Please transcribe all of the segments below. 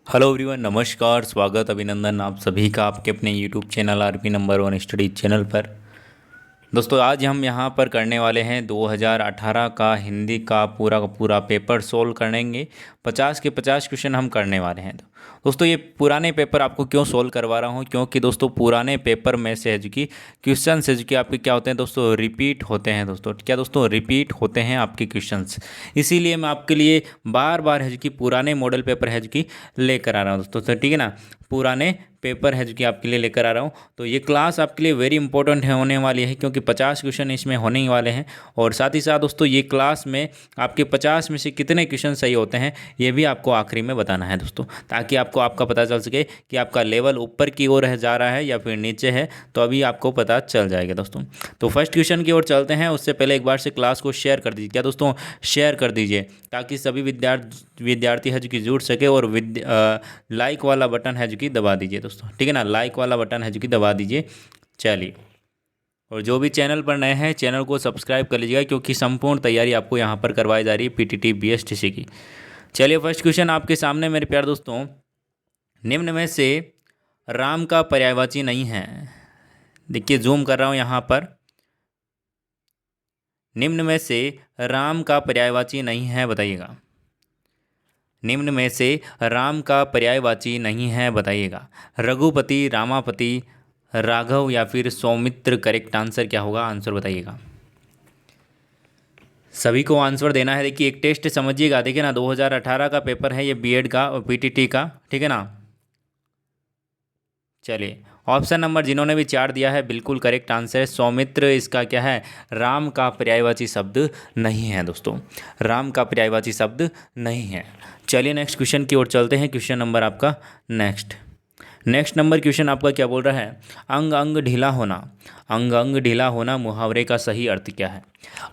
Hello everyone, नमस्कार, स्वागत, अभिनंदन आप सभी का आपके अपने YouTube channel RP number one study channel पर। दोस्तों, आज हम यहाँ पर करने वाले हैं 2018 का हिंदी का पूरा पेपर सोल्व करेंगे। 50 के 50 क्वेश्चन हम करने वाले हैं। दोस्तों, ये पुराने पेपर आपको क्यों सोल्व करवा रहा हूँ, क्योंकि दोस्तों पुराने पेपर में से है जो कि क्वेश्चन है जो कि आपके क्या होते हैं दोस्तों, रिपीट होते हैं। दोस्तों क्या दोस्तों, रिपीट होते हैं आपके क्वेश्चंस। इसीलिए मैं आपके लिए बार बार है जो कि पुराने मॉडल पेपर है जो कि लेकर आ रहा हूँ दोस्तों। तो ठीक है ना, पुराने पेपर है जो कि आपके लिए लेकर आ रहा हूँ। तो ये क्लास आपके लिए वेरी इंपॉर्टेंट है होने वाली है, क्योंकि 50 क्वेश्चन इसमें होने ही वाले हैं। और साथ ही साथ दोस्तों, ये क्लास में आपके 50 में से कितने क्वेश्चन सही होते हैं ये भी आपको आखिरी में बताना है दोस्तों, ताकि आपको आपका पता चल सके कि आपका लेवल ऊपर की ओर जा रहा है या फिर नीचे है। तो अभी आपको पता चल जाएगा दोस्तों। तो फर्स्ट क्वेश्चन की ओर चलते हैं। उससे पहले एक बार से क्लास को शेयर कर दीजिए। क्या दोस्तों, शेयर कर दीजिए, ताकि सभी विद्यार्थी है जो कि जुड़ सके। और लाइक वाला बटन है जो कि दबा दीजिए दोस्तों, ठीक है ना, लाइक वाला बटन है जो कि दबा दीजिए। चलिए, और जो भी चैनल पर नए हैं चैनल को सब्सक्राइब कर लीजिएगा, क्योंकि संपूर्ण तैयारी आपको यहाँ पर करवाई जा रही है पीटीटी बीएसटीसी की। चलिए, फर्स्ट क्वेश्चन आपके सामने मेरे प्यारे दोस्तों। निम्न में से राम का पर्यायवाची नहीं है। देखिए, जूम कर रहा हूँ यहाँ पर। निम्न में से राम का पर्यायवाची नहीं है, बताइएगा। निम्न में से राम का पर्यायवाची नहीं है, बताइएगा। रघुपति, रामापति, राघव या फिर सौमित्र। करेक्ट आंसर क्या होगा, आंसर बताइएगा। सभी को आंसर देना है। देखिए, एक टेस्ट समझिएगा। देखिए ना, 2018 का पेपर है ये, बीएड का और पीटीटी का, ठीक है ना। चलिए, ऑप्शन नंबर जिन्होंने भी 4 दिया है बिल्कुल करेक्ट आंसर है सौमित्र। इसका क्या है, राम का पर्यायवाची शब्द नहीं है दोस्तों, राम का पर्यायवाची शब्द नहीं है। चलिए, नेक्स्ट क्वेश्चन की ओर चलते हैं। क्वेश्चन नंबर आपका नेक्स्ट नंबर क्वेश्चन आपका क्या बोल रहा है। अंग अंग ढीला होना। अंग अंग ढीला होना मुहावरे का सही अर्थ क्या है।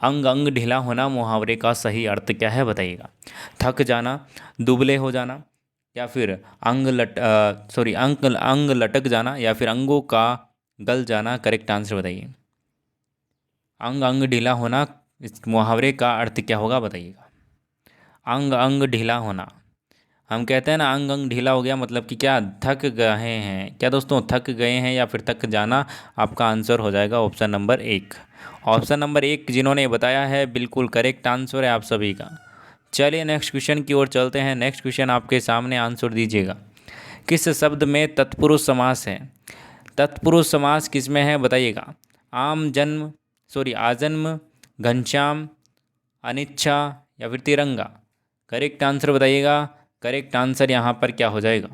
अंग अंग ढीला होना मुहावरे का सही अर्थ क्या है, बताइएगा। थक जाना, दुबले हो जाना, या फिर अंग लटक जाना, या फिर अंगों का गल जाना। करेक्ट आंसर बताइए। अंग अंग ढीला होना, इस मुहावरे का अर्थ क्या होगा, बताइएगा। अंग अंग ढीला होना, हम कहते हैं ना अंग अंग ढीला हो गया, मतलब कि क्या, थक गए हैं। क्या दोस्तों, थक गए हैं या फिर थक जाना। आपका आंसर हो जाएगा ऑप्शन नंबर 1। ऑप्शन नंबर 1 जिन्होंने बताया है बिल्कुल करेक्ट आंसर है आप सभी का। चलिए, नेक्स्ट क्वेश्चन की ओर चलते हैं। नेक्स्ट क्वेश्चन आपके सामने, आंसर दीजिएगा। किस शब्द में तत्पुरुष समास है। तत्पुरुष समास किस में है, बताइएगा। आजन्म, घनश्याम, अनिच्छा या फिर तिरंगा। करेक्ट आंसर बताइएगा। करेक्ट आंसर यहाँ पर क्या हो जाएगा,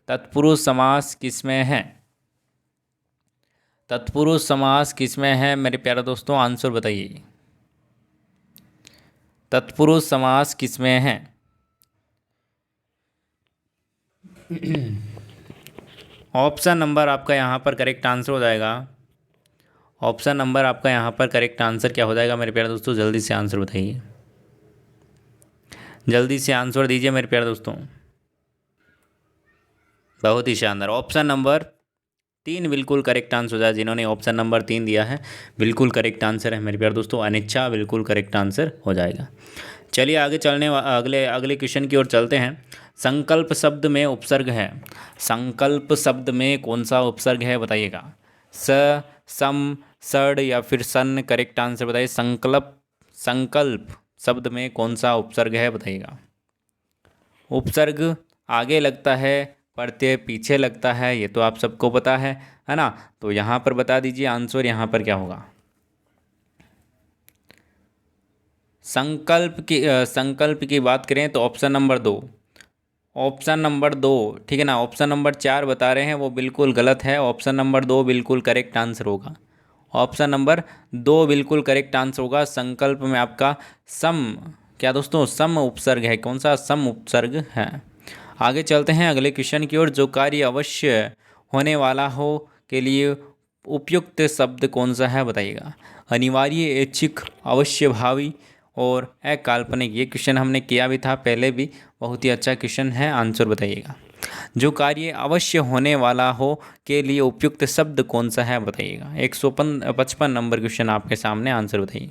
तत्पुरुष समास किस में है। तत्पुरुष समास किस में है मेरे प्यारे दोस्तों, आंसर बताइए। तत्पुरुष समास किस में है। ऑप्शन नंबर आपका यहाँ पर करेक्ट आंसर हो जाएगा। ऑप्शन नंबर आपका यहाँ पर करेक्ट आंसर क्या हो जाएगा मेरे प्यारे दोस्तों, जल्दी से आंसर बताइए। जल्दी से आंसर दीजिए मेरे प्यारे दोस्तों। बहुत ही शानदार, ऑप्शन नंबर 3 बिल्कुल करेक्ट आंसर हो जाए। जिन्होंने ऑप्शन नंबर 3 दिया है बिल्कुल करेक्ट आंसर है मेरे प्यारे दोस्तों, अनिच्छा बिल्कुल करेक्ट आंसर हो जाएगा। चलिए, आगे अगले अगले क्वेश्चन की ओर चलते हैं। संकल्प शब्द में उपसर्ग है। संकल्प शब्द में कौन सा उपसर्ग है, बताइएगा। स, सम, सड़ या फिर सन। करेक्ट आंसर बताइए। संकल्प शब्द में कौन सा उपसर्ग है, बताइएगा। उपसर्ग आगे लगता है, प्रत्यय पीछे लगता है, ये तो आप सबको पता है ना। तो यहाँ पर बता दीजिए आंसर यहाँ पर क्या होगा। संकल्प की बात करें तो ऑप्शन नंबर 2। ऑप्शन नंबर 2, ठीक है ना। ऑप्शन नंबर 4 बता रहे हैं वो बिल्कुल गलत है। ऑप्शन नंबर 2 बिल्कुल करेक्ट आंसर होगा। ऑप्शन नंबर 2 बिल्कुल करेक्ट आंसर होगा। संकल्प में आपका सम, क्या दोस्तों, सम उपसर्ग है। कौन सा, सम उपसर्ग है। आगे चलते हैं अगले क्वेश्चन की ओर। जो कार्य अवश्य होने वाला हो के लिए उपयुक्त शब्द कौन सा है, बताइएगा। अनिवार्य, ऐच्छिक, अवश्यभावी और अकाल्पनिक। ये क्वेश्चन हमने किया भी था पहले भी, बहुत ही अच्छा क्वेश्चन है। आंसर बताइएगा। जो कार्य अवश्य होने वाला हो के लिए उपयुक्त शब्द कौन सा है, बताइएगा। 155 नंबर क्वेश्चन आपके सामने, आंसर बताइए।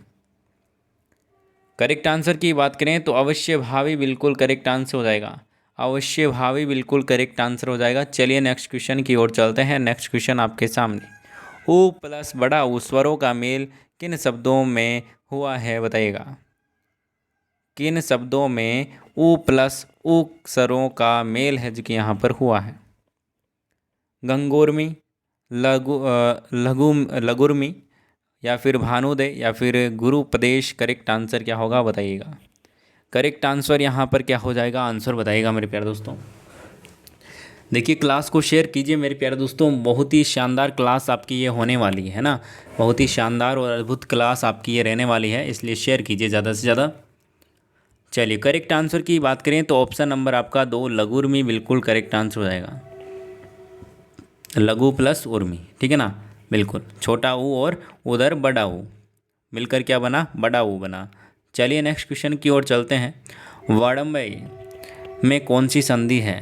करेक्ट आंसर की बात करें तो अवश्यभावी बिल्कुल करेक्ट आंसर हो जाएगा। अवश्य भावी बिल्कुल करेक्ट आंसर हो जाएगा। चलिए नेक्स्ट क्वेश्चन की ओर चलते हैं। नेक्स्ट क्वेश्चन आपके सामने, ऊ प्लस बड़ा ऊ स्वरों का मेल किन शब्दों में हुआ है बताइएगा। किन शब्दों में ऊ प्लस ऊ स्वरों का मेल है जो कि यहाँ पर हुआ है। गंगोर्मी, लघुर्मी या फिर भानुदय या फिर गुरुपदेश। करेक्ट आंसर क्या होगा बताइएगा। करेक्ट आंसर यहाँ पर क्या हो जाएगा, आंसर बताइएगा मेरे प्यारे दोस्तों। देखिए क्लास को शेयर कीजिए मेरे प्यारे दोस्तों, बहुत ही शानदार क्लास आपकी ये होने वाली है ना, बहुत ही शानदार और अद्भुत क्लास आपकी ये रहने वाली है, इसलिए शेयर कीजिए ज़्यादा से ज़्यादा। चलिए करेक्ट आंसर की बात करें तो ऑप्शन नंबर आपका 2 लघुर्मी बिल्कुल करेक्ट आंसर हो जाएगा। लघु प्लस उर्मी, ठीक है ना, बिल्कुल। छोटा ऊ और उधर बड़ा ऊ मिलकर क्या बना, बड़ा ऊ बना। चलिए नेक्स्ट क्वेश्चन की ओर चलते हैं। वाडमय में कौन सी संधि है।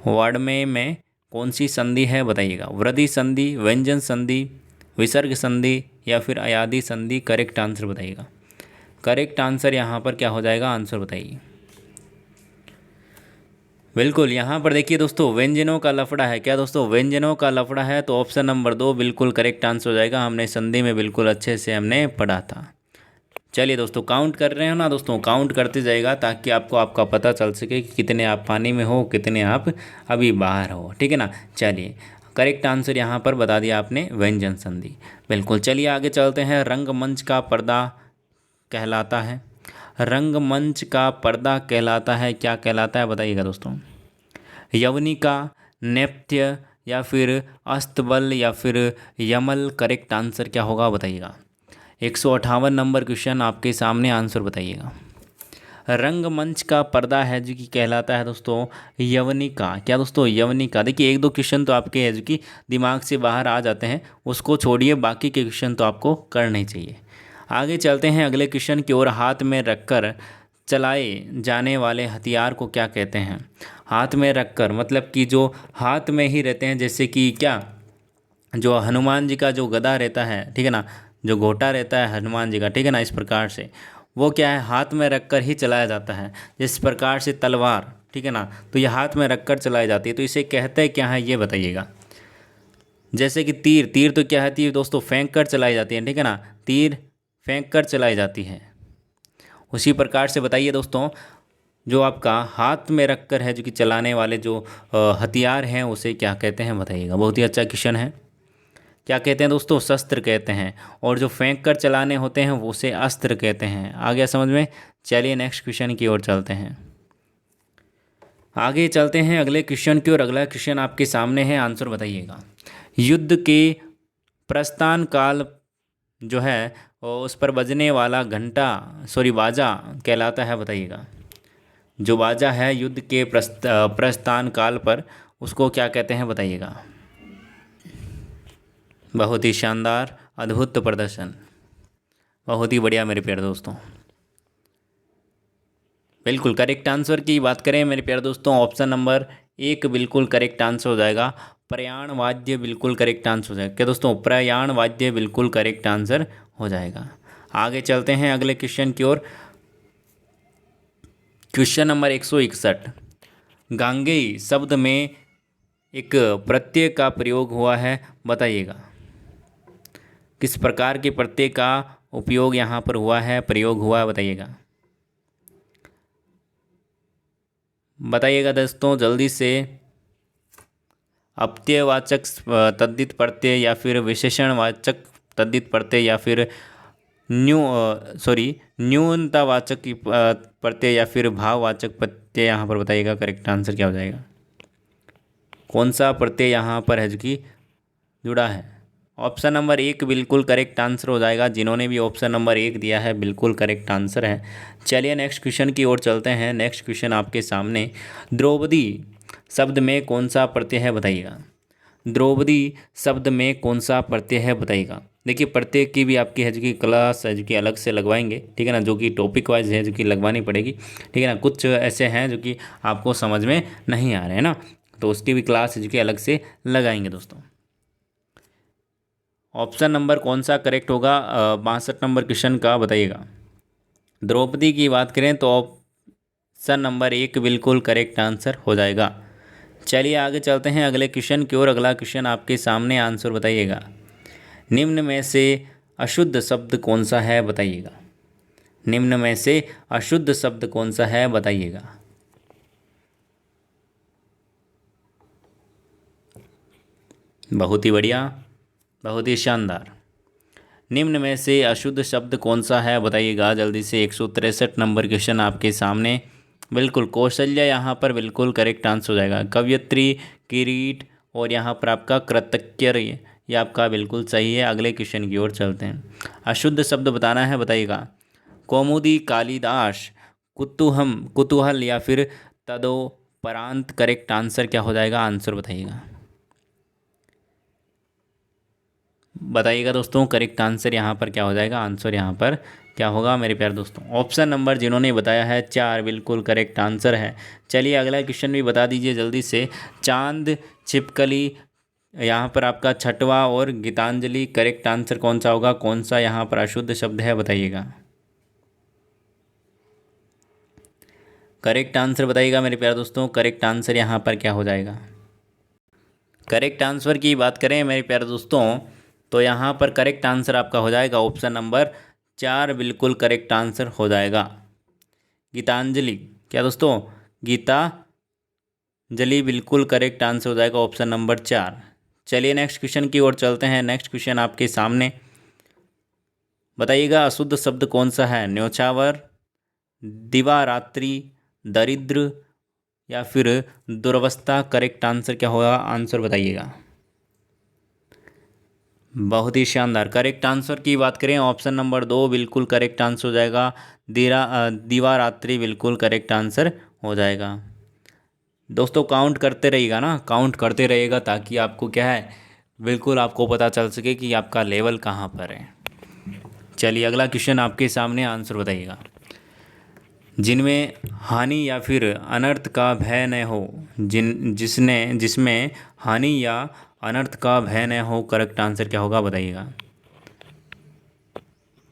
वाडमय में कौन सी संधि है बताइएगा। वृद्धि संधि, व्यंजन संधि, विसर्ग संधि या फिर अयादि संधि। करेक्ट आंसर बताइएगा। करेक्ट आंसर यहाँ पर क्या हो जाएगा, आंसर बताइए। बिल्कुल यहाँ पर देखिए दोस्तों, व्यंजनों का लफड़ा है। क्या दोस्तों, व्यंजनों का लफड़ा है, तो ऑप्शन नंबर 2 बिल्कुल करेक्ट आंसर हो जाएगा। हमने संधि में बिल्कुल अच्छे से हमने पढ़ा था। चलिए दोस्तों, काउंट कर रहे हो ना दोस्तों, काउंट करते जाएगा ताकि आपको आपका पता चल सके कि कितने आप पानी में हो, कितने आप अभी बाहर हो, ठीक है ना। चलिए करेक्ट आंसर यहाँ पर बता दिया आपने, व्यंजन संधि, बिल्कुल। चलिए आगे चलते हैं। रंगमंच का पर्दा कहलाता है। रंगमंच का पर्दा कहलाता है, क्या कहलाता है बताइएगा दोस्तों। यवनिका, नेपथ्य या फिर अस्तबल या फिर यमल। करेक्ट आंसर क्या होगा बताइएगा। 158 नंबर क्वेश्चन आपके सामने, आंसर बताइएगा। रंगमंच का पर्दा है जो कि कहलाता है दोस्तों यवनिका। क्या दोस्तों, यवनिका। देखिए एक दो क्वेश्चन तो आपके है जो कि दिमाग से बाहर आ जाते हैं, उसको छोड़िए, बाकी के क्वेश्चन तो आपको करने चाहिए। आगे चलते हैं अगले क्वेश्चन की ओर। हाथ में रखकर चलाए जाने वाले हथियार को क्या कहते हैं। हाथ में रखकर मतलब कि जो हाथ में ही रहते हैं, जैसे कि क्या, जो हनुमान जी का जो गदा रहता है, ठीक है ना, जो घोटा रहता है हनुमान जी का, ठीक है ना, इस प्रकार से वो क्या है, हाथ में रखकर ही चलाया जाता है। जिस प्रकार से तलवार, ठीक है ना, तो ये हाथ में रखकर चलाई जाती है, तो इसे कहते हैं क्या है ये बताइएगा। जैसे कि तीर, तीर तो क्या है, तीर दोस्तों फेंक कर चलाई जाती है, ठीक है ना, तीर फेंक कर चलाई जाती है। उसी प्रकार से बताइए दोस्तों, जो आपका हाथ में रख कर है जो कि चलाने वाले जो हथियार हैं उसे क्या कहते हैं बताइएगा। बहुत ही अच्छा क्वेश्चन है। क्या कहते हैं दोस्तों, शस्त्र कहते हैं। और जो फेंक कर चलाने होते हैं वो उसे अस्त्र कहते हैं। आ गया समझ में। चलिए नेक्स्ट क्वेश्चन की ओर चलते हैं। आगे चलते हैं अगले क्वेश्चन की ओर। अगला क्वेश्चन आपके सामने है, आंसर बताइएगा। युद्ध के प्रस्थान काल जो है उस पर बजने वाला घंटा, सॉरी बाजा कहलाता है बताइएगा। जो बाजा है युद्ध के प्रस्थान काल पर, उसको क्या कहते हैं बताइएगा। बहुत ही शानदार, अद्भुत प्रदर्शन, बहुत ही बढ़िया मेरे प्यारे दोस्तों। बिल्कुल करेक्ट आंसर की बात करें मेरे प्यारे दोस्तों, ऑप्शन नंबर 1 बिल्कुल करेक्ट आंसर हो जाएगा। प्रयाण वाद्य बिल्कुल करेक्ट आंसर हो जाएगा। क्या दोस्तों, प्रयाण वाद्य बिल्कुल करेक्ट आंसर हो जाएगा। आगे चलते हैं अगले क्वेश्चन की ओर। Question number 161। गांगेय शब्द में एक प्रत्यय का प्रयोग हुआ है बताइएगा। किस प्रकार के प्रत्यय का उपयोग यहाँ पर हुआ है, प्रयोग हुआ है बताइएगा। बताइएगा दोस्तों जल्दी से। अप्ययवाचक तद्धित प्रत्यय या फिर विशेषणवाचक तद्धित प्रत्यय या फिर न्यूनतावाचक प्रत्यय या फिर भाववाचक प्रत्यय यहाँ पर बताइएगा। करेक्ट आंसर क्या हो जाएगा। कौन सा प्रत्यय यहाँ पर है जो कि जुड़ा है। ऑप्शन नंबर 1 बिल्कुल करेक्ट आंसर हो जाएगा। जिन्होंने भी ऑप्शन नंबर 1 दिया है बिल्कुल करेक्ट आंसर है। चलिए नेक्स्ट क्वेश्चन की ओर चलते हैं। नेक्स्ट क्वेश्चन आपके सामने, द्रौपदी शब्द में कौन सा प्रत्यय है बताइएगा। द्रौपदी शब्द में कौन सा प्रत्यय है बताइएगा। देखिए प्रत्यय की भी आपकी है जो कि क्लास है जो कि अलग से लगवाएंगे, ठीक है ना, जो कि टॉपिक वाइज है जो कि लगवानी पड़ेगी, ठीक है ना। कुछ ऐसे हैं जो कि आपको समझ में नहीं आ रहे हैं ना, तो उसकी भी क्लास है जो कि अलग से लगाएंगे दोस्तों। ऑप्शन नंबर कौन सा करेक्ट होगा 62 नंबर क्वेश्चन का बताइएगा। द्रौपदी की बात करें तो ऑप्शन नंबर 1 बिल्कुल करेक्ट आंसर हो जाएगा। चलिए आगे चलते हैं अगले क्वेश्चन की ओर। अगला क्वेश्चन आपके सामने, आंसर बताइएगा। निम्न में से अशुद्ध शब्द कौन सा है बताइएगा। निम्न में से अशुद्ध शब्द कौन सा है बताइएगा। बहुत ही बढ़िया, बहुत ही शानदार। निम्न में से अशुद्ध शब्द कौन सा है बताइएगा जल्दी से। 163 नंबर क्वेश्चन आपके सामने। बिल्कुल कौशल्या यहाँ पर बिल्कुल करेक्ट आंसर हो जाएगा। कवयत्री, किरीट और यहाँ पर आपका कृतज्ञ, ये आपका बिल्कुल सही है। अगले क्वेश्चन की ओर चलते हैं। अशुद्ध शब्द बताना है, बताइएगा। कौमुदी, कालिदास, कुतूहल या फिर तदोपरांत। करेक्ट आंसर क्या हो जाएगा, आंसर बताइएगा। बताइएगा दोस्तों, करेक्ट आंसर यहाँ पर क्या हो जाएगा, आंसर यहाँ पर क्या होगा मेरे प्यारे दोस्तों। ऑप्शन नंबर जिन्होंने बताया है 4 बिल्कुल करेक्ट आंसर है। चलिए अगला क्वेश्चन भी बता दीजिए जल्दी से। चांद, छिपकली, यहाँ पर आपका छठवा और गीतांजलि। करेक्ट आंसर कौन सा होगा, कौन सा यहाँ पर अशुद्ध शब्द है बताइएगा। करेक्ट आंसर बताइएगा मेरे प्यारे दोस्तों। करेक्ट आंसर यहाँ पर क्या हो जाएगा। करेक्ट आंसर की बात करें मेरे प्यारे दोस्तों, तो यहाँ पर करेक्ट आंसर आपका हो जाएगा ऑप्शन नंबर 4 बिल्कुल करेक्ट आंसर हो जाएगा। गीतांजलि, क्या दोस्तों, गीतांजलि बिल्कुल करेक्ट आंसर हो जाएगा ऑप्शन नंबर 4। चलिए नेक्स्ट क्वेश्चन की ओर चलते हैं। नेक्स्ट क्वेश्चन आपके सामने, बताइएगा अशुद्ध शब्द कौन सा है। न्योछावर, दिवारात्रि, दरिद्र या फिर दुर्वस्था। करेक्ट आंसर क्या होगा, आंसर बताइएगा। बहुत ही शानदार। करेक्ट आंसर की बात करें, ऑप्शन नंबर 2 बिल्कुल करेक्ट आंसर हो जाएगा। दिवारात्रि बिल्कुल करेक्ट आंसर हो जाएगा। दोस्तों काउंट करते रहिएगा ना, काउंट करते रहिएगा ताकि आपको क्या है, बिल्कुल आपको पता चल सके कि आपका लेवल कहाँ पर है। चलिए अगला क्वेश्चन आपके सामने, आंसर बताइएगा। जिनमें हानि या फिर अनर्थ का भय न हो, जिसमें हानि या अनर्थ का भय न हो। करेक्ट आंसर क्या होगा बताइएगा।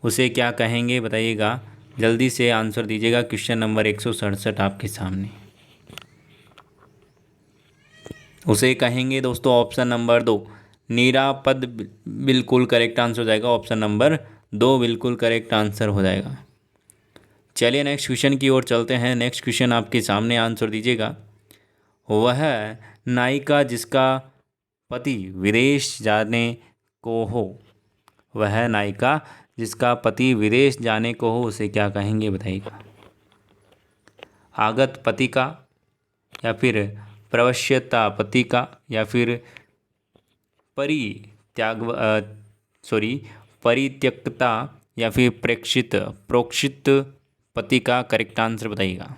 उसे क्या कहेंगे बताइएगा, जल्दी से आंसर दीजिएगा। क्वेश्चन नंबर 167 आपके सामने। उसे कहेंगे दोस्तों ऑप्शन नंबर 2 निरापद। बिल्कुल करेक्ट आंसर हो जाएगा। ऑप्शन नंबर 2 बिल्कुल करेक्ट आंसर हो जाएगा। चलिए नेक्स्ट क्वेश्चन की ओर चलते हैं। नेक्स्ट क्वेश्चन आपके सामने, आंसर दीजिएगा। वह नायिका जिसका पति विदेश जाने को हो, वह नायिका जिसका पति विदेश जाने को हो, उसे क्या कहेंगे बताइएगा। आगत पति का या फिर प्रवश्यता पति का या फिर परित्याग परित्यक्ता या फिर प्रोक्षित पति का। करेक्ट आंसर बताइएगा।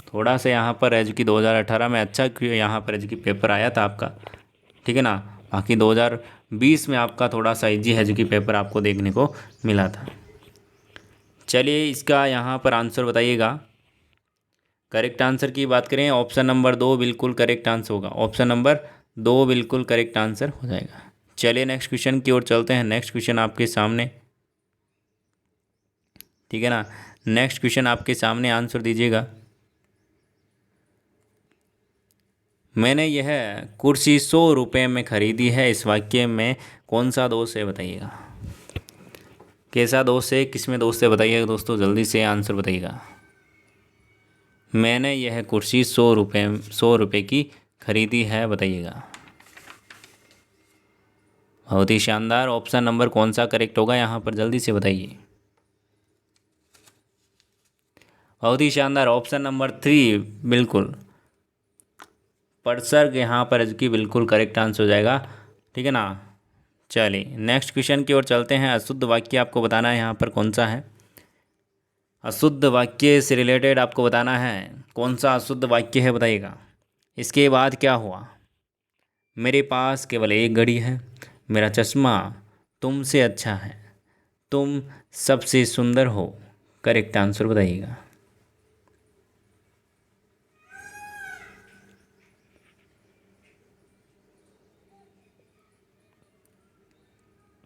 थोड़ा सा यहाँ पर एजुकी 2018 में अच्छा यहाँ पर एजुकी पेपर आया था आपका, ठीक है ना। बाकी 2020 में आपका थोड़ा सा इजी एजुकी पेपर आपको देखने को मिला था। चलिए इसका यहाँ पर आंसर बताइएगा। करेक्ट आंसर की बात करें, ऑप्शन नंबर 2 बिल्कुल करेक्ट आंसर होगा। ऑप्शन नंबर 2 बिल्कुल करेक्ट आंसर हो जाएगा। चलिए नेक्स्ट क्वेश्चन की ओर चलते हैं। नेक्स्ट क्वेश्चन आपके सामने, ठीक है ना। नेक्स्ट क्वेश्चन आपके सामने, आंसर दीजिएगा। मैंने यह कुर्सी 100 रुपये में खरीदी है, इस वाक्य में कौन सा दोष है बताइएगा। कैसा दोष है, किसमें दोष है बताइएगा दोस्तों, जल्दी से आंसर बताइएगा। मैंने यह कुर्सी 100 रुपये की खरीदी है, बताइएगा। बहुत ही शानदार। ऑप्शन नंबर कौन सा करेक्ट होगा यहाँ पर, जल्दी से बताइए। बहुत ही शानदार। ऑप्शन नंबर 3 बिल्कुल परसर्ग यहाँ पर इसकी बिल्कुल करेक्ट आंसर हो जाएगा, ठीक है ना। चलिए नेक्स्ट क्वेश्चन की ओर चलते हैं। अशुद्ध वाक्य आपको बताना है यहाँ पर कौन सा है। अशुद्ध वाक्य से रिलेटेड आपको बताना है कौन सा अशुद्ध वाक्य है, बताइएगा। इसके बाद क्या हुआ। मेरे पास केवल एक घड़ी है, मेरा चश्मा तुमसे अच्छा है, तुम सबसे सुंदर हो। करेक्ट आंसर बताइएगा।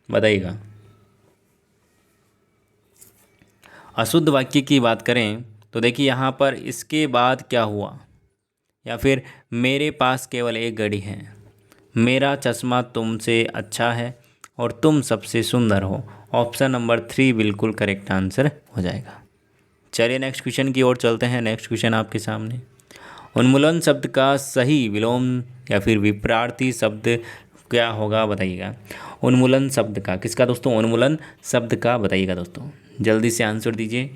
बताइएगा। अशुद्ध वाक्य की बात करें तो देखिए यहाँ पर इसके बाद क्या हुआ, या फिर मेरे पास केवल एक घड़ी है, मेरा चश्मा तुमसे अच्छा है और तुम सबसे सुंदर हो। ऑप्शन नंबर 3 बिल्कुल करेक्ट आंसर हो जाएगा। चलिए नेक्स्ट क्वेश्चन की ओर चलते हैं। नेक्स्ट क्वेश्चन आपके सामने, उन्मूलन शब्द का सही विलोम या फिर विपरीत शब्द क्या होगा बताइएगा। उन्मूलन शब्द का, किसका दोस्तों, उन्मूलन शब्द का बताइएगा दोस्तों, जल्दी से आंसर दीजिए।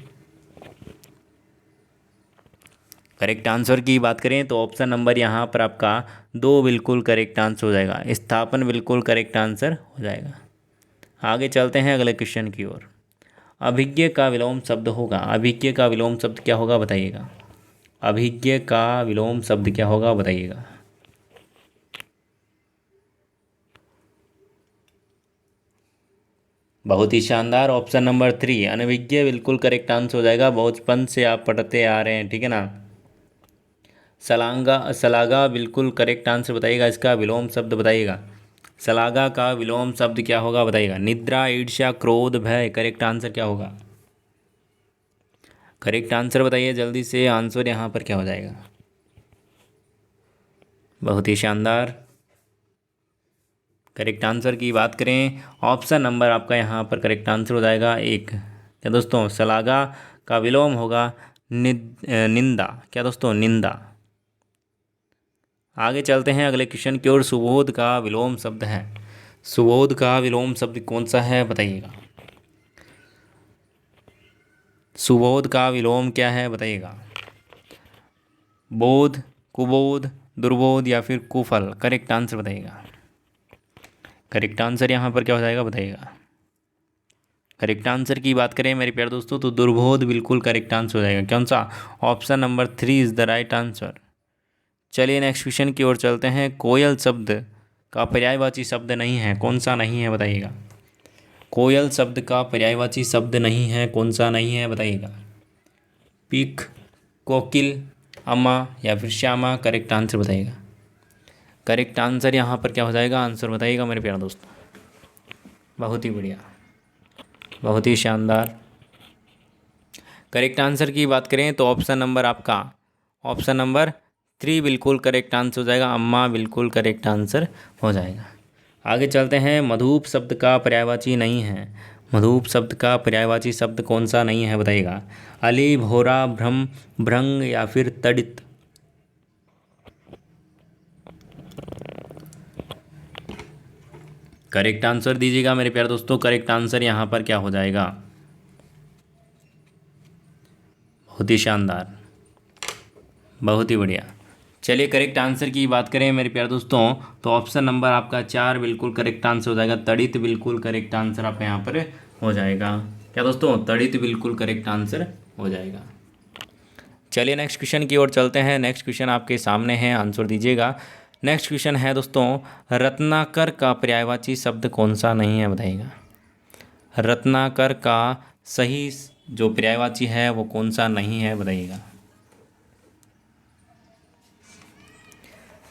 करेक्ट आंसर की बात करें तो ऑप्शन नंबर यहाँ पर आपका 2 बिल्कुल करेक्ट आंसर हो जाएगा। स्थापन बिल्कुल करेक्ट आंसर हो जाएगा। आगे चलते हैं अगले क्वेश्चन की ओर। अभिज्ञ का विलोम शब्द होगा, अभिज्ञ का विलोम शब्द क्या होगा बताइएगा। अभिज्ञ का विलोम शब्द क्या होगा बताइएगा। बहुत ही शानदार, ऑप्शन नंबर 3 अनभिज्ञ बिल्कुल करेक्ट आंसर हो जाएगा। बचपन से आप पढ़ते आ रहे हैं, ठीक है ना। सलांगा, सलागा बिल्कुल करेक्ट आंसर बताइएगा। इसका विलोम शब्द बताइएगा। सलागा का विलोम शब्द क्या होगा बताइएगा। निद्रा, ईर्ष्या, क्रोध, भय, करेक्ट आंसर क्या होगा। करेक्ट आंसर बताइए जल्दी से, आंसर यहाँ पर क्या हो जाएगा। बहुत ही शानदार, करेक्ट आंसर की बात करें ऑप्शन नंबर आपका यहाँ पर करेक्ट आंसर हो जाएगा 1। क्या दोस्तों, सलागा का विलोम होगा निंदा। क्या दोस्तों, निंदा। आगे चलते हैं अगले क्वेश्चन की ओर। सुबोध का विलोम शब्द है, सुबोध का विलोम शब्द कौन सा है बताइएगा। सुबोध का विलोम क्या है बताइएगा। बोध, कुबोध, दुर्बोध या फिर कुफल, करेक्ट आंसर बताइएगा। करेक्ट आंसर यहाँ पर क्या हो जाएगा बताइएगा। करेक्ट आंसर की बात करें मेरे प्यारे दोस्तों तो दुर्बोध बिल्कुल करेक्ट आंसर हो जाएगा। कौन सा, option number 3 is the right answer. चलिए नेक्स्ट क्वेश्चन की ओर चलते हैं। कोयल शब्द का पर्यायवाची शब्द नहीं है, कौन सा नहीं है बताइएगा। कोयल शब्द का पर्यायवाची शब्द नहीं है, कौन सा नहीं है बताइएगा। पीक, कोकिल, अम्मा या फिर श्यामा, करेक्ट आंसर बताइएगा। करेक्ट आंसर यहाँ पर क्या हो जाएगा, आंसर बताइएगा मेरे प्यारे दोस्तों। बहुत ही बढ़िया, बहुत ही शानदार। करेक्ट आंसर की बात करें तो ऑप्शन नंबर आपका, ऑप्शन नंबर 3 बिल्कुल करेक्ट आंसर हो जाएगा। अम्मा बिल्कुल करेक्ट आंसर हो जाएगा। आगे चलते हैं। मधुप शब्द का पर्यायवाची नहीं है, मधुप शब्द का पर्यायवाची शब्द कौन सा नहीं है बताइएगा। अली, भोरा, भ्रम, भ्रंग या फिर तड़ित। करेक्ट आंसर दीजिएगा मेरे प्यारे दोस्तों। करेक्ट आंसर यहाँ पर क्या हो जाएगा। बहुत ही शानदार, बहुत ही बढ़िया। चलिए करेक्ट आंसर की बात करें मेरे प्यारे दोस्तों तो ऑप्शन नंबर आपका 4 बिल्कुल करेक्ट आंसर हो जाएगा। तड़ित बिल्कुल करेक्ट आंसर आपका यहाँ पर हो जाएगा। क्या दोस्तों, तड़ित बिल्कुल करेक्ट आंसर हो जाएगा। चलिए नेक्स्ट क्वेश्चन की ओर चलते हैं। नेक्स्ट क्वेश्चन आपके सामने है, आंसर दीजिएगा। नेक्स्ट क्वेश्चन है दोस्तों, रत्नाकर का पर्यायवाची शब्द कौन सा नहीं है बताइएगा। रत्नाकर का सही जो पर्यायवाची है वो कौन सा नहीं है बताइएगा।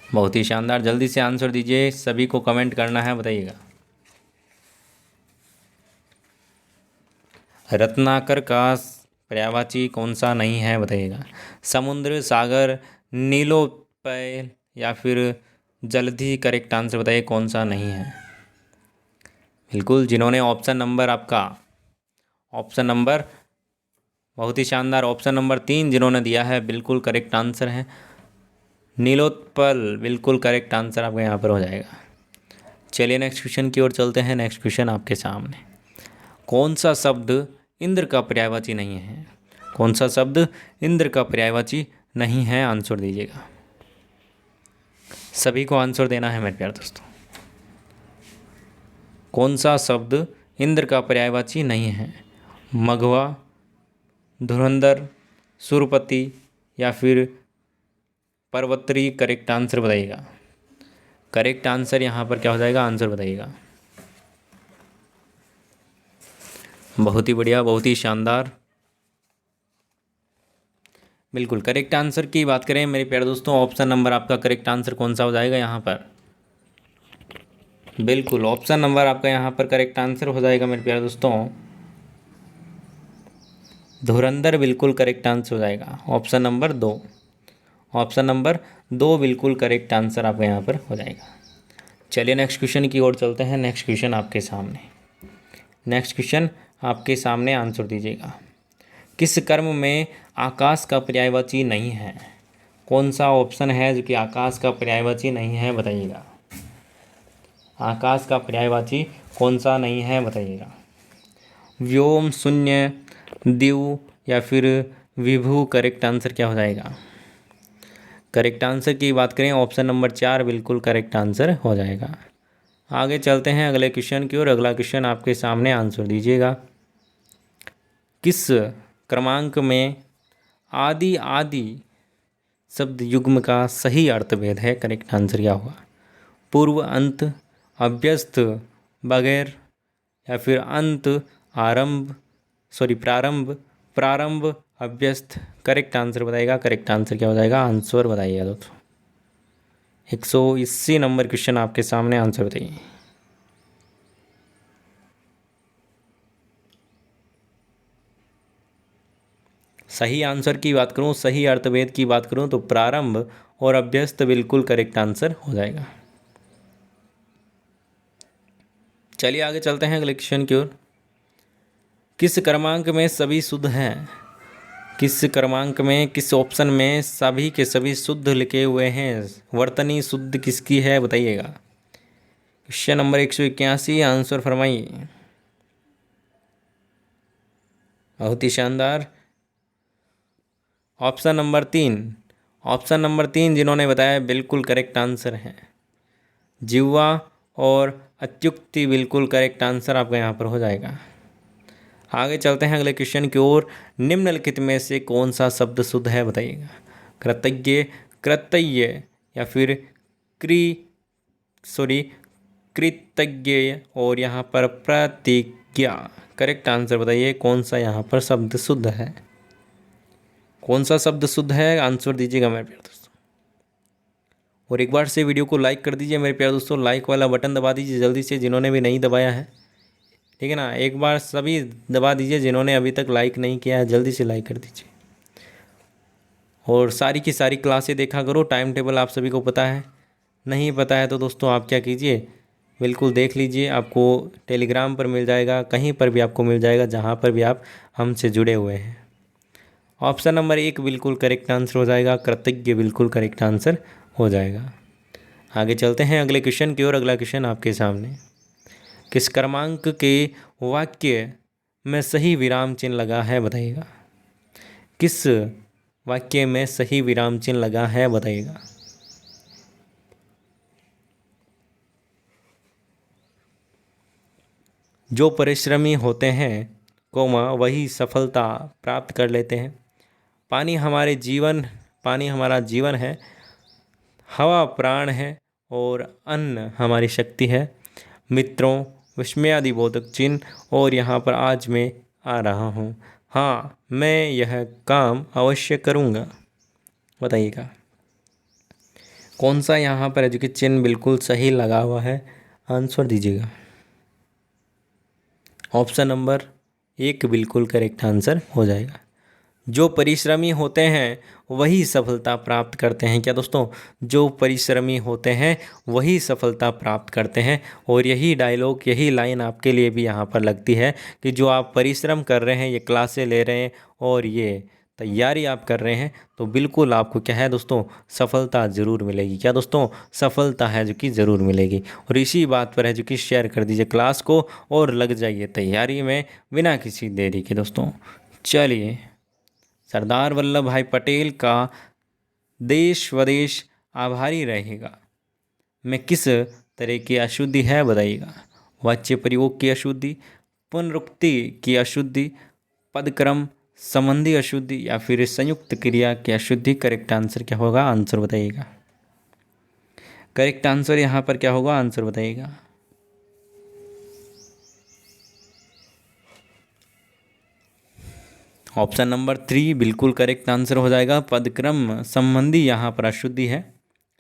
बहुत ही शानदार, जल्दी से आंसर दीजिए, सभी को कमेंट करना है, बताइएगा। रत्नाकर का पर्यायवाची कौन सा नहीं है बताइएगा। समुद्र, सागर, नीलोत्पल या फिर जलधि, करेक्ट आंसर बताइए कौन सा नहीं है। बिल्कुल, जिन्होंने ऑप्शन नंबर आपका, ऑप्शन नंबर बहुत ही शानदार, ऑप्शन नंबर 3 जिन्होंने दिया है बिल्कुल करेक्ट आंसर है। नीलोत्पल बिल्कुल करेक्ट आंसर आपका यहाँ पर हो जाएगा। चलिए नेक्स्ट क्वेश्चन की ओर चलते हैं। नेक्स्ट क्वेश्चन आपके सामने, कौन सा शब्द इंद्र का पर्यायवाची नहीं है। कौन सा शब्द इंद्र का पर्यायवाची नहीं है, आंसर दीजिएगा। सभी को आंसर देना है मेरे प्यारे दोस्तों। कौन सा शब्द इंद्र का पर्यायवाची नहीं है। मघवा, धुरंधर, सुरपति या फिर पर्वत्री, करेक्ट आंसर बताइएगा। करेक्ट आंसर यहाँ पर क्या हो जाएगा, आंसर बताइएगा। बहुत ही बढ़िया, बहुत ही शानदार। बिल्कुल करेक्ट आंसर की बात करें मेरे प्यारे दोस्तों, ऑप्शन नंबर आपका करेक्ट आंसर कौन सा हो जाएगा यहाँ पर। बिल्कुल ऑप्शन नंबर आपका यहाँ पर करेक्ट आंसर हो जाएगा मेरे प्यारे दोस्तों, धुरंधर बिल्कुल करेक्ट आंसर हो जाएगा, ऑप्शन नंबर 2। ऑप्शन नंबर 2 बिल्कुल करेक्ट आंसर आपका यहाँ पर हो जाएगा। चलिए नेक्स्ट क्वेश्चन की ओर चलते हैं। नेक्स्ट क्वेश्चन आपके सामने, नेक्स्ट क्वेश्चन आपके सामने आंसर दीजिएगा। किस कर्म में आकाश का पर्यायवाची नहीं है? कौन सा ऑप्शन है जो कि आकाश का पर्यायवाची नहीं है, बताइएगा। आकाश का पर्यायवाची कौन सा नहीं है, बताइएगा। व्योम, शून्य, दिव या फिर विभु, करेक्ट आंसर क्या हो जाएगा? करेक्ट आंसर की बात करें, ऑप्शन नंबर 4 बिल्कुल करेक्ट आंसर हो जाएगा। आगे चलते हैं अगले क्वेश्चन की ओर। अगला क्वेश्चन आपके सामने आंसर दीजिएगा। किस क्रमांक में आदि आदि शब्द युग्म का सही अर्थभेद है? करेक्ट आंसर क्या होगा? पूर्व, अंत, अभ्यस्त, बगैर या फिर अंत, आरंभ, प्रारंभ, प्रारंभ, अभ्यस्त, करेक्ट आंसर बताइएगा। करेक्ट आंसर क्या हो जाएगा? आंसर बताइएगा दोस्तों। 180 नंबर क्वेश्चन आपके सामने, आंसर बताइए। सही आंसर की बात करूं, सही अर्थभेद की बात करूं तो प्रारंभ और अभ्यस्त बिल्कुल करेक्ट आंसर हो जाएगा। चलिए आगे चलते हैं अगले क्वेश्चन की ओर। किस क्रमांक में सभी शुद्ध हैं? किस क्रमांक में, किस ऑप्शन में सभी के सभी शुद्ध लिखे हुए हैं? वर्तनी शुद्ध किसकी है, बताइएगा। क्वेश्चन नंबर 181, आंसर फरमाइए। बहुत ही शानदार। ऑप्शन नंबर 3, ऑप्शन नंबर 3 जिन्होंने बताया बिल्कुल करेक्ट आंसर है। जिह्वा और अत्युक्ति बिल्कुल करेक्ट आंसर आपका यहाँ पर हो जाएगा। आगे चलते हैं अगले क्वेश्चन की ओर। निम्नलिखित में से कौन सा शब्द शुद्ध है, बताइएगा। कृतज्ञ, कृतज्ञ या फिर कृतज्ञ और यहाँ पर प्रतिज्ञा, करेक्ट आंसर बताइए। कौन सा यहाँ पर शब्द शुद्ध है? कौन सा शब्द शुद्ध है, आंसर दीजिएगा मेरे प्यारे दोस्तों। और एक बार से वीडियो को लाइक कर दीजिए मेरे प्यारे दोस्तों, लाइक वाला बटन दबा दीजिए जल्दी से, जिन्होंने भी नहीं दबाया है, ठीक है ना। एक बार सभी दबा दीजिए, जिन्होंने अभी तक लाइक नहीं किया है जल्दी से लाइक कर दीजिए। और सारी की सारी क्लासें देखा करो, टाइम टेबल आप सभी को पता है। नहीं पता है तो दोस्तों आप क्या कीजिए, बिल्कुल देख लीजिए, आपको टेलीग्राम पर मिल जाएगा, कहीं पर भी आपको मिल जाएगा, जहाँ पर भी आप हमसे जुड़े हुए हैं। ऑप्शन नंबर 1 बिल्कुल करेक्ट आंसर हो जाएगा, कृतज्ञ बिल्कुल करेक्ट आंसर हो जाएगा। आगे चलते हैं अगले क्वेश्चन की ओर। अगला क्वेश्चन आपके सामने, किस क्रमांक के वाक्य में सही विराम चिन्ह लगा है, बताइएगा। किस वाक्य में सही विराम चिन्ह लगा है, बताइएगा। जो परिश्रमी होते हैं कोमा वही सफलता प्राप्त कर लेते हैं। पानी हमारा जीवन है, हवा प्राण है और अन्न हमारी शक्ति है। मित्रों, विस्मयादिबोधक चिन्ह, और यहाँ पर आज मैं आ रहा हूँ, हाँ मैं यह काम अवश्य करूँगा, बताइएगा। कौन सा यहाँ पर जो कि चिन्ह बिल्कुल सही लगा हुआ है, आंसर दीजिएगा। ऑप्शन नंबर 1 बिल्कुल करेक्ट आंसर हो जाएगा। जो परिश्रमी होते हैं वही सफलता प्राप्त करते हैं। क्या दोस्तों? जो परिश्रमी होते हैं वही सफलता प्राप्त करते हैं। और यही डायलॉग, यही लाइन आपके लिए भी यहाँ पर लगती है कि जो आप परिश्रम कर रहे हैं, ये क्लासें ले रहे हैं और ये तैयारी आप कर रहे हैं, तो बिल्कुल आपको क्या है दोस्तों, सफलता ज़रूर मिलेगी। क्या दोस्तों? सफलता है जो कि ज़रूर मिलेगी। और इसी बात पर है जो कि शेयर कर दीजिए क्लास को और लग जाइए तैयारी में बिना किसी देरी के दोस्तों। चलिए, सरदार वल्लभ भाई पटेल का देश स्वदेश आभारी रहेगा में किस तरह की अशुद्धि है, बताइएगा। वाच्य प्रयोग की अशुद्धि, पुनरुक्ति की अशुद्धि, पदक्रम संबंधी अशुद्धि या फिर संयुक्त क्रिया की अशुद्धि, करेक्ट आंसर क्या होगा, आंसर बताइएगा। करेक्ट आंसर यहाँ पर क्या होगा, आंसर बताइएगा। ऑप्शन नंबर 3 बिल्कुल करेक्ट आंसर हो जाएगा। पदक्रम संबंधी यहाँ पर अशुद्धि है,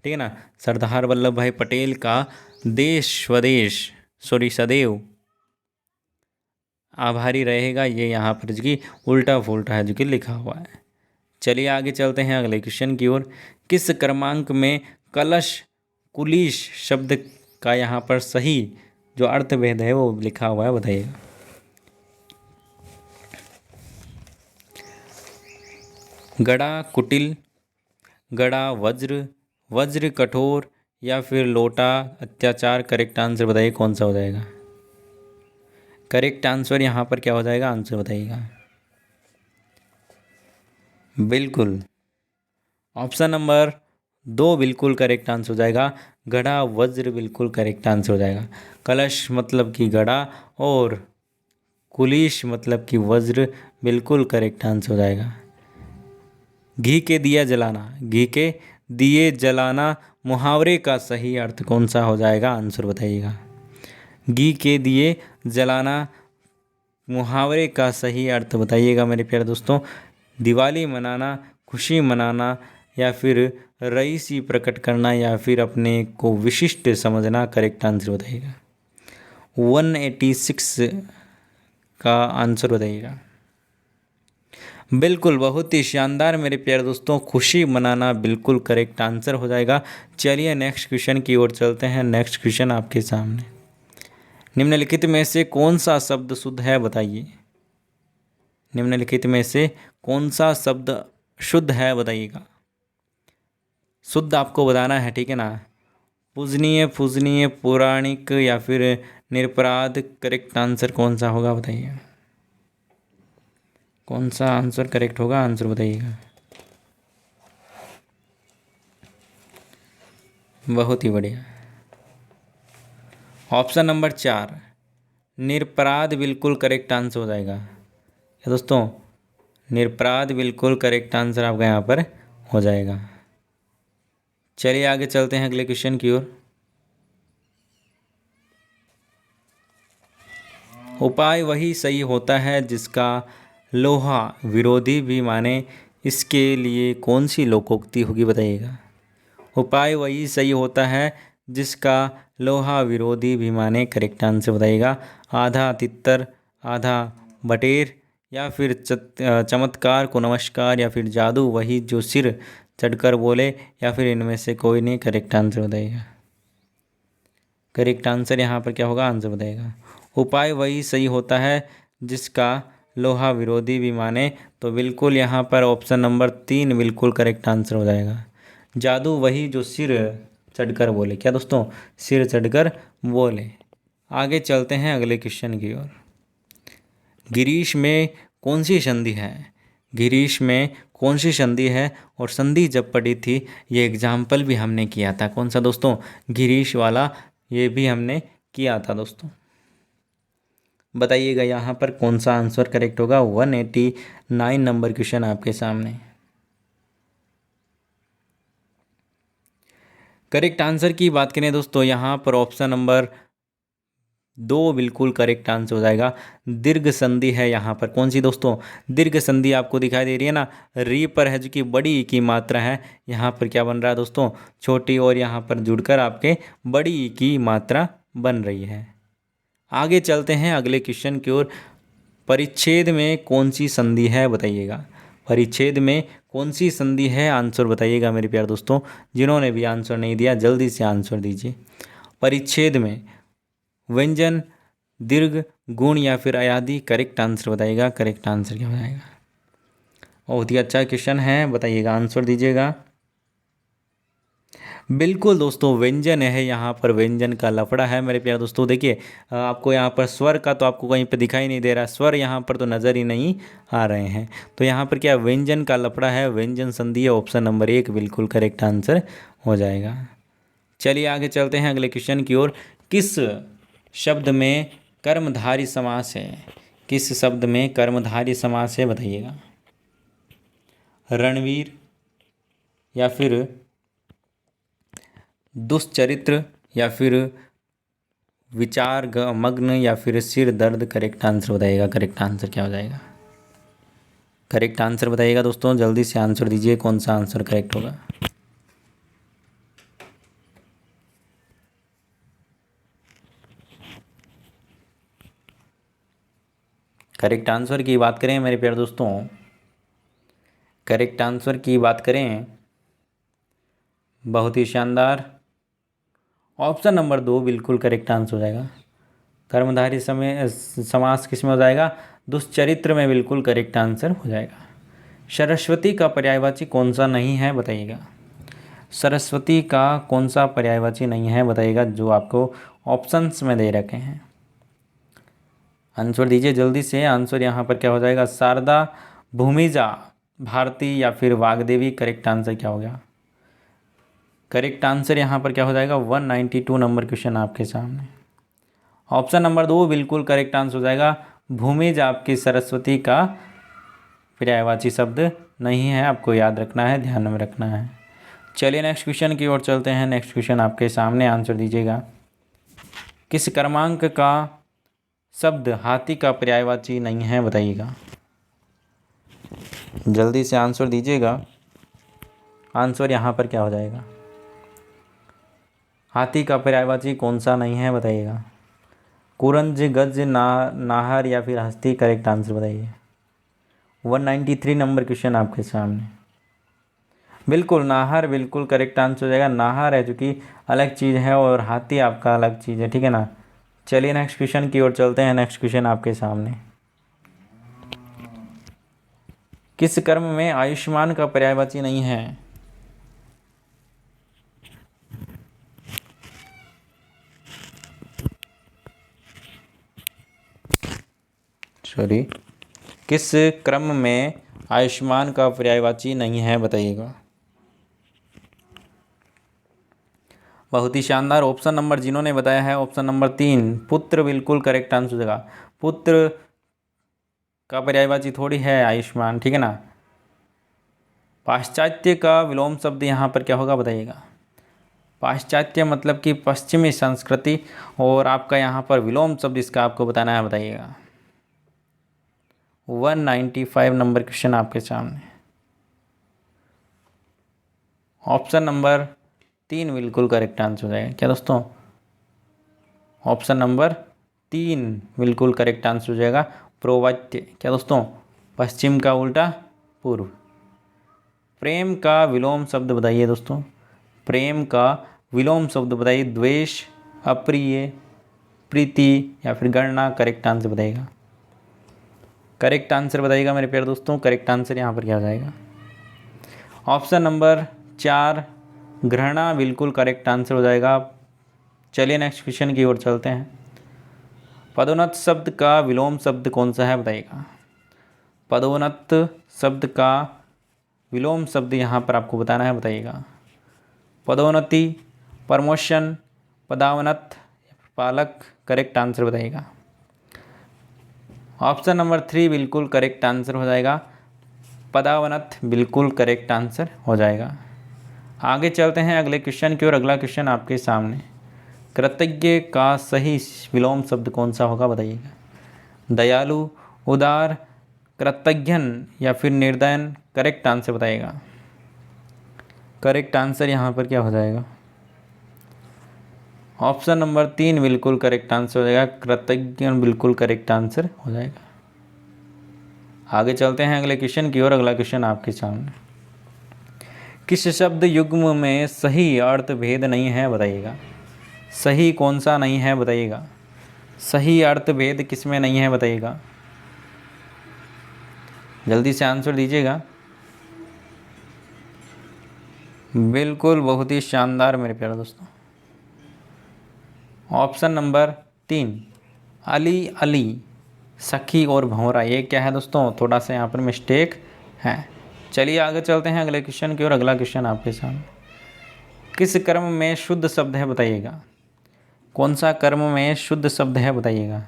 ठीक है ना। सरदार वल्लभ भाई पटेल का देश स्वदेश सदैव आभारी रहेगा, ये यहाँ पर जो कि उल्टा फुल्टा है जो कि लिखा हुआ है। चलिए आगे चलते हैं अगले क्वेश्चन की ओर। किस क्रमांक में कलश कुलीश शब्द का यहाँ पर सही जो अर्थभेद है वो लिखा हुआ है, बताइएगा। गड़ा कुटिल, गड़ा वज्र, वज्र कठोर या फिर लोटा अत्याचार। करेक्ट आंसर बताइए कौन सा हो जाएगा। करेक्ट आंसर यहाँ पर क्या हो जाएगा, आंसर बताइएगा। बिल्कुल ऑप्शन नंबर 2 बिल्कुल करेक्ट आंसर हो जाएगा। गड़ा वज्र बिल्कुल करेक्ट आंसर हो जाएगा। कलश मतलब कि गड़ा और कुलिश मतलब कि वज्र बिल्कुल करेक्ट आंसर हो जाएगा। घी के दिया जलाना, घी के दिए जलाना मुहावरे का सही अर्थ कौन सा हो जाएगा, आंसर बताइएगा। घी के दिए जलाना मुहावरे का सही अर्थ बताइएगा मेरे प्यारे दोस्तों। दिवाली मनाना, खुशी मनाना या फिर रईसी प्रकट करना या फिर अपने को विशिष्ट समझना। करेक्ट आंसर बताइएगा। 186 का आंसर बताइएगा। बिल्कुल बहुत ही शानदार मेरे प्यारे दोस्तों, खुशी मनाना बिल्कुल करेक्ट आंसर हो जाएगा। चलिए नेक्स्ट क्वेश्चन की ओर चलते हैं। नेक्स्ट क्वेश्चन आपके सामने, निम्नलिखित में से कौन सा शब्द शुद्ध है बताइए। निम्नलिखित में से कौन सा शब्द शुद्ध है बताइएगा। शुद्ध आपको बताना है, ठीक है ना। पूजनीय, पूजनीय, पौराणिक या फिर निरपराध। करेक्ट आंसर कौन सा होगा बताइए। कौन सा आंसर करेक्ट होगा, आंसर बताइएगा। बहुत ही बढ़िया। ऑप्शन नंबर 4 निरपराध बिल्कुल करेक्ट आंसर हो जाएगा। क्या दोस्तों, निरपराध बिल्कुल करेक्ट आंसर आपका यहाँ पर हो जाएगा। चलिए आगे चलते हैं अगले क्वेश्चन की ओर। उपाय वही सही होता है जिसका लोहा विरोधी भी माने, इसके लिए कौन सी लोकोक्ति होगी बताइएगा। उपाय वही सही होता है जिसका लोहा विरोधी भी माने। करेक्ट आंसर बताइएगा। आधा तितर, आधा बटेर या फिर चमत्कार को नमस्कार या फिर जादू वही जो सिर चढ़कर बोले या फिर इनमें से कोई नहीं। करेक्ट आंसर बताइएगा। करेक्ट आंसर यहाँ पर क्या होगा, आंसर बताइएगा। उपाय वही सही होता है जिसका लोहा विरोधी भी माने, तो बिल्कुल यहाँ पर ऑप्शन नंबर 3 बिल्कुल करेक्ट आंसर हो जाएगा। जादू वही जो सिर चढ़कर बोले। क्या दोस्तों, सिर चढ़कर बोले। आगे चलते हैं अगले क्वेश्चन की ओर। गिरीश में कौन सी संधि है। गिरीश में कौन सी संधि है और संधि जब पढ़ी थी ये एग्जाम्पल भी हमने किया था। कौन सा दोस्तों, गिरीश वाला, ये भी हमने किया था दोस्तों। बताइएगा यहाँ पर कौन सा आंसर करेक्ट होगा। 189 नंबर क्वेश्चन आपके सामने। करेक्ट आंसर की बात करें दोस्तों, यहाँ पर ऑप्शन नंबर 2 बिल्कुल करेक्ट आंसर हो जाएगा। दीर्घ संधि है यहाँ पर। कौन सी दोस्तों, दीर्घ संधि आपको दिखाई दे रही है ना, री पर है जो कि बड़ी की मात्रा है। यहाँ पर क्या बन रहा है दोस्तों, छोटी और यहाँ पर जुड़कर आपके बड़ी की मात्रा बन रही है। आगे चलते हैं अगले क्वेश्चन की ओर। परिच्छेद में कौन सी संधि है बताइएगा। परिच्छेद में कौन सी संधि है, आंसर बताइएगा मेरे प्यारे दोस्तों। जिन्होंने भी आंसर नहीं दिया जल्दी से आंसर दीजिए। परिच्छेद में व्यंजन, दीर्घ, गुण या फिर अयादि। करेक्ट आंसर बताइएगा। करेक्ट आंसर क्या हो जाएगा। बहुत ही अच्छा क्वेश्चन है, बताइएगा, आंसर दीजिएगा। बिल्कुल दोस्तों, व्यंजन है यहाँ पर। व्यंजन का लफड़ा है मेरे प्यारे दोस्तों। देखिए आपको यहाँ पर स्वर का तो आपको कहीं पे दिखाई नहीं दे रहा, स्वर यहाँ पर तो नज़र ही नहीं आ रहे हैं। तो यहाँ पर क्या व्यंजन का लफड़ा है, व्यंजन संधि है। ऑप्शन नंबर 1 बिल्कुल करेक्ट आंसर हो जाएगा। चलिए आगे चलते हैं अगले क्वेश्चन की ओर। किस शब्द में कर्मधारी समास है। किस शब्द में कर्मधारी समास है बताइएगा। रणवीर या फिर दुष्चरित्र या फिर विचार मग्न या फिर सिर दर्द। करेक्ट आंसर बताइएगा। करेक्ट आंसर क्या हो जाएगा। करेक्ट आंसर बताइएगा दोस्तों, जल्दी से आंसर दीजिए कौन सा आंसर करेक्ट होगा। करेक्ट आंसर की बात करें मेरे प्यारे दोस्तों, करेक्ट आंसर की बात करें, बहुत ही शानदार, ऑप्शन नंबर 2 बिल्कुल करेक्ट आंसर हो जाएगा। कर्मधारी समय समास किस में हो जाएगा? दुष्चरित्र में बिल्कुल करेक्ट आंसर हो जाएगा। सरस्वती का पर्यायवाची कौन सा नहीं है बताइएगा। सरस्वती का कौन सा पर्यायवाची नहीं है बताइएगा, जो आपको ऑप्शंस में दे रखे हैं। आंसर दीजिए जल्दी से। आंसर यहाँ पर क्या हो जाएगा? शारदा, भूमिजा, भारती या फिर वाग्देवी। करेक्ट आंसर क्या हो गया? करेक्ट आंसर यहाँ पर क्या हो जाएगा? 192 नंबर क्वेश्चन आपके सामने। ऑप्शन नंबर 2 बिल्कुल करेक्ट आंसर हो जाएगा। भूमिजा आपकी सरस्वती का पर्यायवाची शब्द नहीं है, आपको याद रखना है, ध्यान में रखना है। चलिए नेक्स्ट क्वेश्चन की ओर चलते हैं। नेक्स्ट क्वेश्चन आपके सामने, आंसर दीजिएगा। किस क्रमांक का शब्द हाथी का पर्यायवाची नहीं है बताइएगा। जल्दी से आंसर दीजिएगा। आंसर यहाँ पर क्या हो जाएगा? हाथी का पर्यायवाची कौन सा नहीं है बताइएगा। कुरंज, गज, नाहर या फिर हस्ती। करेक्ट आंसर बताइए। 193 नंबर क्वेश्चन आपके सामने। बिल्कुल नाहर बिल्कुल करेक्ट आंसर हो जाएगा। नाहर है जो कि अलग चीज़ है और हाथी आपका अलग चीज़ है, ठीक है ना। चलिए नेक्स्ट क्वेश्चन की ओर चलते हैं। नेक्स्ट क्वेश्चन आपके सामने। किस कर्म में आयुष्मान का पर्यायवाची नहीं है? सॉरी, किस क्रम में आयुष्मान का पर्यायवाची नहीं है बताइएगा। बहुत ही शानदार। ऑप्शन नंबर जिन्होंने बताया है, ऑप्शन नंबर 3 पुत्र बिल्कुल करेक्ट आंसर हो जाएगा। पुत्र का पर्यायवाची थोड़ी है आयुष्मान, ठीक है ना। पाश्चात्य का विलोम शब्द यहाँ पर क्या होगा बताइएगा। पाश्चात्य मतलब कि पश्चिमी संस्कृति, और आपका यहाँ पर विलोम शब्द इसका आपको बताना है, बताइएगा। 195 नंबर क्वेश्चन आपके सामने। ऑप्शन नंबर 3 बिल्कुल करेक्ट आंसर हो जाएगा। क्या दोस्तों? ऑप्शन नंबर 3 बिल्कुल करेक्ट आंसर हो जाएगा। प्रोवाच्य। क्या दोस्तों? पश्चिम का उल्टा पूर्व। प्रेम का विलोम शब्द बताइए दोस्तों। प्रेम का विलोम शब्द बताइए। द्वेष, अप्रिय, प्रीति या फिर गणना। करेक्ट आंसर बताइएगा। करेक्ट आंसर बताइएगा मेरे प्यारे दोस्तों। करेक्ट आंसर यहाँ पर क्या हो जाएगा? ऑप्शन नंबर 4 घृणा बिल्कुल करेक्ट आंसर हो जाएगा। चलिए नेक्स्ट क्वेश्चन की ओर चलते हैं। पदोन्नत शब्द का विलोम शब्द कौन सा है बताइएगा। पदोन्नत शब्द का विलोम शब्द यहाँ पर आपको बताना है, बताइएगा। पदोन्नति, प्रमोशन, पदावनत, पालक। करेक्ट आंसर बताइएगा। ऑप्शन नंबर 3 बिल्कुल करेक्ट आंसर हो जाएगा। पदावनत बिल्कुल करेक्ट आंसर हो जाएगा। आगे चलते हैं अगले क्वेश्चन की ओर। अगला क्वेश्चन आपके सामने। कृतज्ञ का सही विलोम शब्द कौन सा होगा बताइएगा। दयालु, उदार, कृतज्ञन या फिर निर्दयन। करेक्ट आंसर बताइएगा। करेक्ट आंसर यहाँ पर क्या हो जाएगा? ऑप्शन नंबर 3 बिल्कुल करेक्ट आंसर हो जाएगा। कृतज्ञ बिल्कुल करेक्ट आंसर हो जाएगा। आगे चलते हैं अगले क्वेश्चन की ओर। अगला क्वेश्चन आपके सामने। किस शब्द युग्म में सही अर्थ भेद नहीं है बताइएगा। सही कौन सा नहीं है बताइएगा। सही अर्थ भेद किस में नहीं है बताइएगा। जल्दी से आंसर दीजिएगा। बिल्कुल बहुत ही शानदार मेरे प्यारे दोस्तों। ऑप्शन नंबर 3 अली, अली, सखी और भंवरा। ये क्या है दोस्तों? थोड़ा सा यहाँ पर मिस्टेक है। चलिए आगे चलते हैं अगले क्वेश्चन की ओर। अगला क्वेश्चन आपके सामने। किस कर्म में शुद्ध शब्द है बताइएगा। कौन सा कर्म में शुद्ध शब्द है बताइएगा।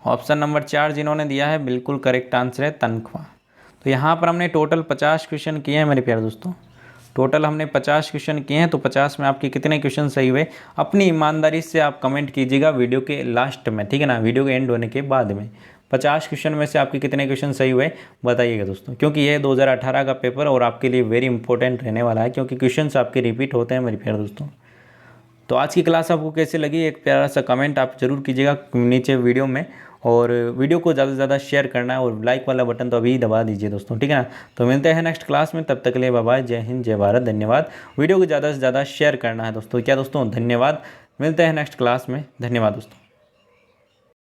ऑप्शन नंबर 4 जिन्होंने दिया है बिल्कुल करेक्ट आंसर है तनख्वाह। तो यहाँ पर हमने टोटल 50 क्वेश्चन किए हैं मेरे प्यारे दोस्तों। टोटल हमने 50 क्वेश्चन किए हैं। तो 50 में आपके कितने क्वेश्चन सही हुए, अपनी ईमानदारी से आप कमेंट कीजिएगा वीडियो के लास्ट में, ठीक है ना, वीडियो के एंड होने के बाद में। 50 क्वेश्चन में से आपके कितने क्वेश्चन सही हुए बताइएगा दोस्तों, क्योंकि यह 2018 का पेपर और आपके लिए वेरी इंपॉर्टेंट रहने वाला है, क्योंकि क्वेश्चन आपके रिपीट होते हैं मेरे प्यारे दोस्तों। तो आज की क्लास आपको कैसे लगी, एक प्यारा सा कमेंट आप जरूर कीजिएगा नीचे वीडियो में, और वीडियो को ज़्यादा से ज़्यादा शेयर करना है और लाइक वाला बटन तो अभी दबा दीजिए दोस्तों, ठीक है ना। तो मिलते हैं नेक्स्ट क्लास में, तब तक के लिए बाय बाय, जय हिंद, जय भारत, धन्यवाद। वीडियो को ज़्यादा से ज़्यादा शेयर करना है दोस्तों, क्या दोस्तों, धन्यवाद। मिलते हैं नेक्स्ट क्लास में, धन्यवाद दोस्तों।